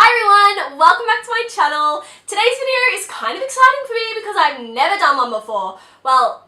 Hi everyone, welcome back to my channel. Today's video is kind of exciting for me because I've never done one before. Well,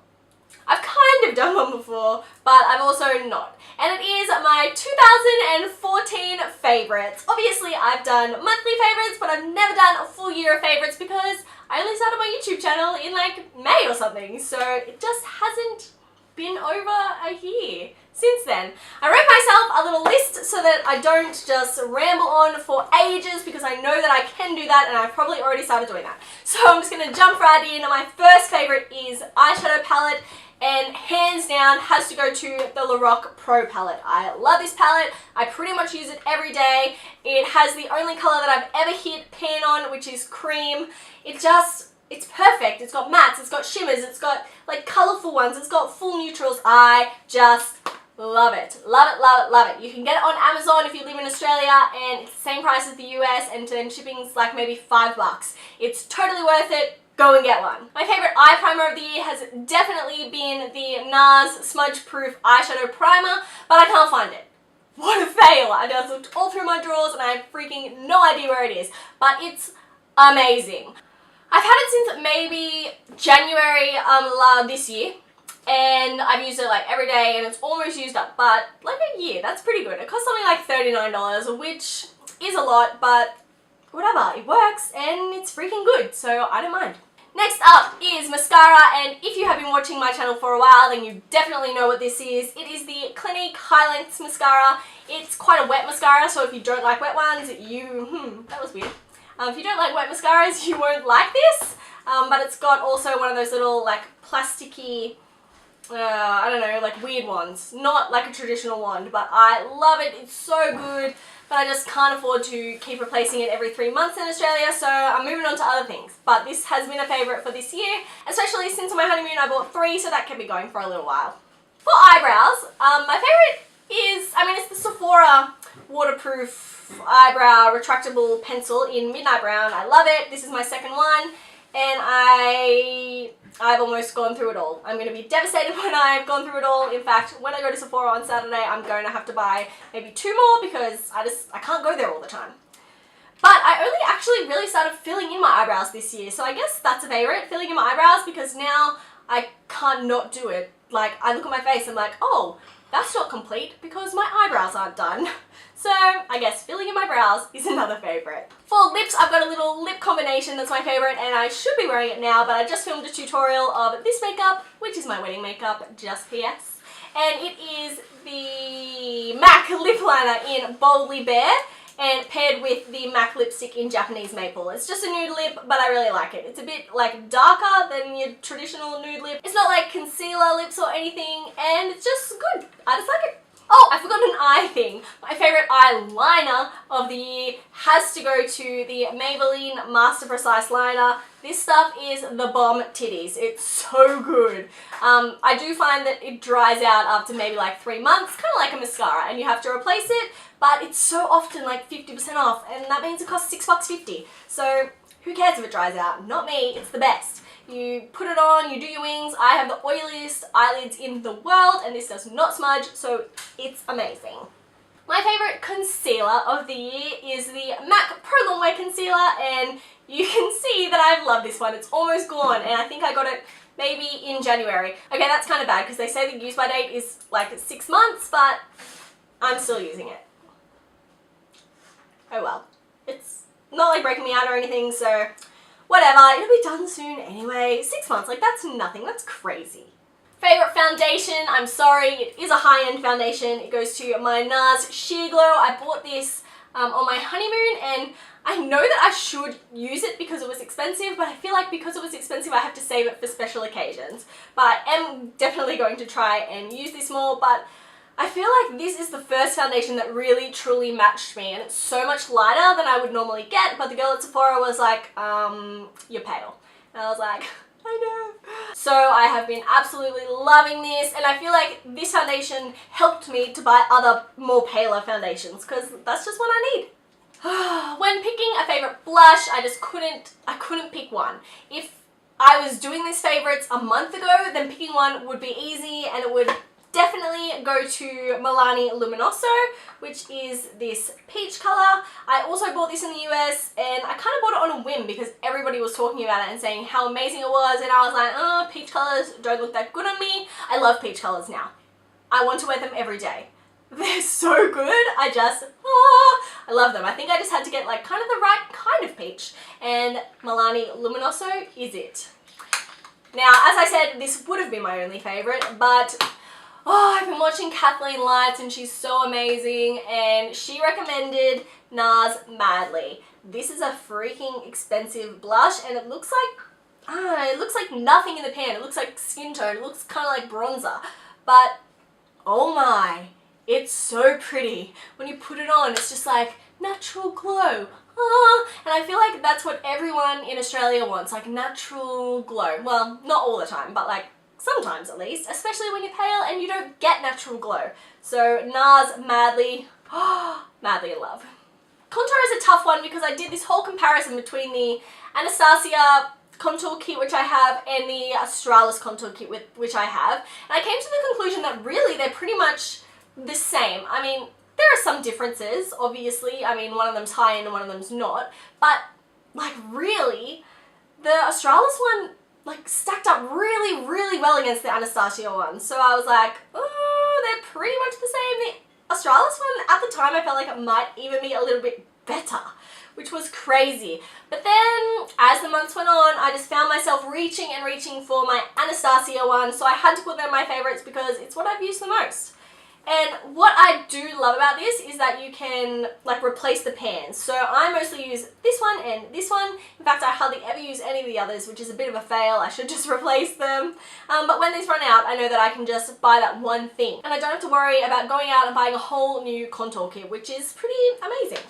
I've kind of done one before, but I've also not. And it is my 2014 favourites. Obviously I've done monthly favourites, but I've never done a full year of favourites because I only started my YouTube channel in like May or something. So it just hasn't been over a year since then. I wrote myself a little list so that I don't just ramble on for ages because I know that I can do that and I've probably already started doing that. So I'm just going to jump right in. My first favourite is eyeshadow palette and hands down has to go to the Lorac Pro palette. I love this palette. I pretty much use it every day. It has the only colour that I've ever hit pan on, which is cream. It's perfect. It's got mattes, it's got shimmers, it's got like colourful ones, it's got full neutrals. I just love it. Love it, love it, love it. You can get it on Amazon if you live in Australia and it's the same price as the US and then shipping's like maybe $5. It's totally worth it. Go and get one. My favourite eye primer of the year has definitely been the NARS Smudge Proof Eyeshadow Primer, but I can't find it. What a fail. I just looked all through my drawers and I have freaking no idea where it is, but it's amazing. I've had it since maybe January this year and I've used it like every day and it's almost used up, but like a year, that's pretty good. It cost something like $39, which is a lot, but whatever, it works and it's freaking good, so I don't mind. Next up is mascara, and if you have been watching my channel for a while then you definitely know what this is. It is the Clinique High Lengths Mascara. It's quite a wet mascara, so if you don't like wet ones, that was weird. If you don't like wet mascaras, you won't like this, but it's got also one of those little like plasticky, I don't know, like weird ones. Not like a traditional wand, but I love it. It's so good, but I just can't afford to keep replacing it every 3 months in Australia, so I'm moving on to other things. But this has been a favourite for this year, especially since my honeymoon I bought 3, so that kept me going for a little while. For eyebrows, my favourite is, it's the Sephora waterproof eyebrow retractable pencil in Midnight Brown. I love it. This is my second one and I've almost gone through it all. I'm going to be devastated when I've gone through it all. In fact, when I go to Sephora on Saturday, I'm going to have to buy maybe 2 more because I can't go there all the time. But I only actually really started filling in my eyebrows this year, so I guess that's a favourite, filling in my eyebrows, because now I can't not do it. Like, I look at my face and I'm like, oh, that's not complete because my eyebrows aren't done. So I guess filling in my brows is another favourite. For lips, I've got a little lip combination that's my favourite and I should be wearing it now, but I just filmed a tutorial of this makeup, which is my wedding makeup, just PS. And it is the MAC lip liner in Boldly Bare and paired with the MAC lipstick in Japanese Maple. It's just a nude lip, but I really like it. It's a bit like darker than your traditional nude lip. It's not like concealer lips or anything, and it's just good. I just like it. Oh, I forgot an eye thing. My favourite eyeliner of the year has to go to the Maybelline Master Precise Liner. This stuff is the bomb titties. It's so good. I do find that it dries out after maybe like 3 months, kind of like a mascara, and you have to replace it, but it's so often like 50% off, and that means it costs $6.50. So who cares if it dries out? Not me, it's the best. You put it on, you do your wings. I have the oiliest eyelids in the world and this does not smudge, so it's amazing. My favourite concealer of the year is the MAC Pro Longwear Concealer, and you can see that I've loved this one. It's almost gone and I think I got it maybe in January. Okay, that's kind of bad because they say the use by date is like 6 months, but I'm still using it. Oh well. It's not like breaking me out or anything, so whatever, it'll be done soon anyway. 6 months, like that's nothing, that's crazy. Favourite foundation, I'm sorry, it is a high-end foundation. It goes to my NARS Sheer Glow. I bought this on my honeymoon and I know that I should use it because it was expensive, but I feel like because it was expensive I have to save it for special occasions. But I am definitely going to try and use this more, but I feel like this is the first foundation that really truly matched me, and it's so much lighter than I would normally get, but the girl at Sephora was like, you're pale. And I was like, I know. So I have been absolutely loving this, and I feel like this foundation helped me to buy other more paler foundations, because that's just what I need. When picking a favourite blush, I couldn't pick one. If I was doing these favourites a month ago, then picking one would be easy and it would definitely go to Milani Luminosso, which is this peach color. I also bought this in the US, and I kind of bought it on a whim because everybody was talking about it and saying how amazing it was, and I was like, oh, peach colors don't look that good on me. I love peach colors now. I want to wear them every day. They're so good. I love them. I think I just had to get like kind of the right kind of peach, and Milani Luminosso is it. Now, as I said, this would have been my only favorite, but I've been watching Kathleen Lights and she's so amazing, and she recommended NARS Madly. This is a freaking expensive blush, and it looks like nothing in the pan. It looks like skin tone. It looks kind of like bronzer, but oh my, it's so pretty. When you put it on, it's just like natural glow. And I feel like that's what everyone in Australia wants, like natural glow. Well, not all the time, but like sometimes at least, especially when you're pale and you don't get natural glow. So NARS Madly, madly in love. Contour is a tough one because I did this whole comparison between the Anastasia contour kit which I have and the Australis contour kit which I have, and I came to the conclusion that really they're pretty much the same. I mean, there are some differences, obviously. I mean, one of them's high-end and one of them's not, but like really, the Australis one like stacked up really, really well against the Anastasia one. So I was like, oh, they're pretty much the same. The Australis one, at the time, I felt like it might even be a little bit better, which was crazy. But then, as the months went on, I just found myself reaching and reaching for my Anastasia one, so I had to put them in my favorites because it's what I've used the most. And what I do love about this is that you can like replace the pans. So I mostly use this one and this one. In fact, I hardly ever use any of the others, which is a bit of a fail. I should just replace them. But when these run out, I know that I can just buy that one thing. And I don't have to worry about going out and buying a whole new contour kit, which is pretty amazing.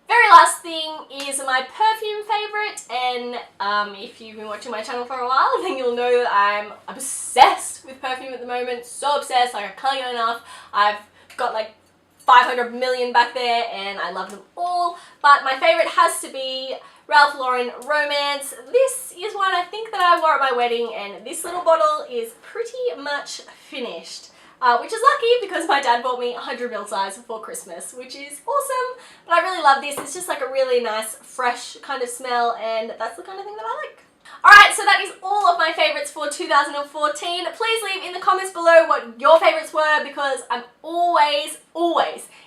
Very last thing is my perfume favorite, and if you've been watching my channel for a while, then you'll know that I'm obsessed with perfume at the moment. So obsessed, like I can't get enough. I've got like 500 million back there and I love them all, but my favorite has to be Ralph Lauren Romance. This is one I think that I wore at my wedding, and this little bottle is pretty much finished. Which is lucky because my dad bought me 100ml size for Christmas, which is awesome. But I really love this. It's just like a really nice, fresh kind of smell, and that's the kind of thing that I like. Alright, so that is all of my favourites for 2014. Please leave in the comments below what your favourites were, because I'm always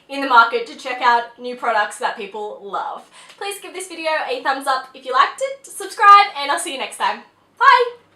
in the market to check out new products that people love. Please give this video a thumbs up if you liked it, subscribe, and I'll see you next time. Bye!